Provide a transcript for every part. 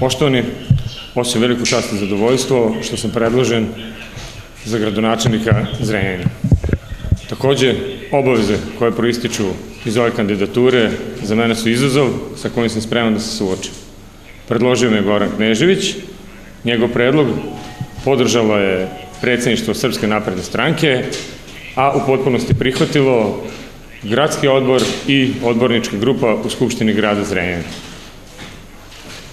Poštovani, osjećam veliku čast i zadovoljstvo što sam predložen za gradonačelnika Zrenjanina. Takođe, obaveze koje proističu iz ove kandidature za mene su izazov sa kojim sam spreman da se suočim. Predložio me Goran Knežević, njegov predlog podržalo je predsedništvo Srpske napredne stranke, a u potpunosti prihvatilo gradski odbor i odbornička grupa u Skupštini grada Zrenjanina.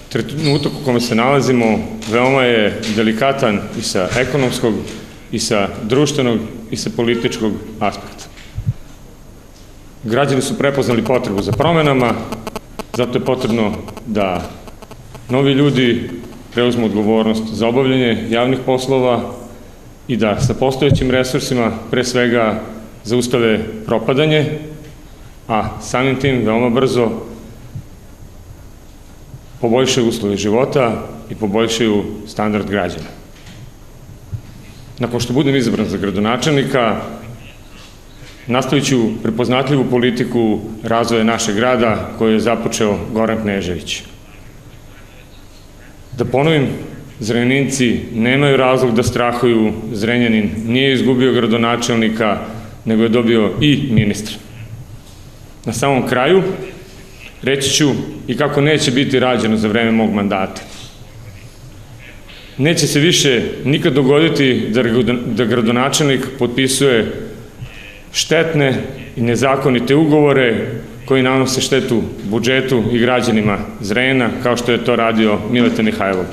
Trenutak u kome se nalazimo veoma je delikatan i sa ekonomskog, i sa društvenog, i sa političkog aspekta. Građani su prepoznali potrebu za promenama, zato je potrebno da novi ljudi preuzmu odgovornost za obavljanje javnih poslova i da sa postojećim resursima pre svega zaustave propadanje, a samim tim veoma brzo poboljšaju uslove života i poboljšaju standard građana. Nakon što budem izabran za gradonačelnika, nastavit ću prepoznatljivu politiku razvoja našeg grada koju je započeo Goran Knežević. Da ponovim, Zrenjaninci nemaju razlog da strahuju, Zrenjanin nije izgubio gradonačelnika, nego je dobio i ministra. Na samom kraju, reći ću i kako neće biti rađeno za vreme mog mandata. Neće se više nikad dogoditi da gradonačelnik potpisuje štetne i nezakonite ugovore koji nanose štetu budžetu i građanima Zrenjanina, kao što je to radio Mileta Mihajlov.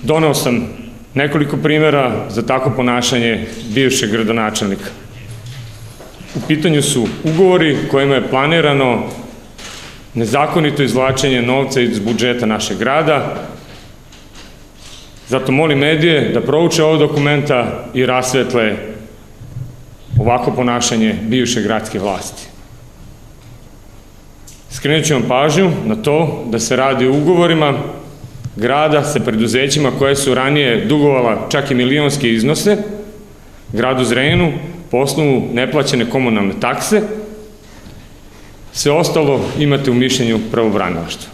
Doneo sam nekoliko primera za tako ponašanje bivšeg gradonačelnika. U pitanju su ugovori kojima je planirano nezakonito izvlačenje novca iz budžeta našeg grada. Zato molim medije da prouče ovog dokumenta i rasvetle ovako ponašanje bivše gradske vlasti. Skrenut ću vam pažnju na to da se radi o ugovorima grada sa preduzećima koje su ranije dugovala čak i milionske iznose gradu Zrenjaninu po osnovu neplaćene komunalne takse. Sve ostalo imate u mišljenju pravobranilaštva.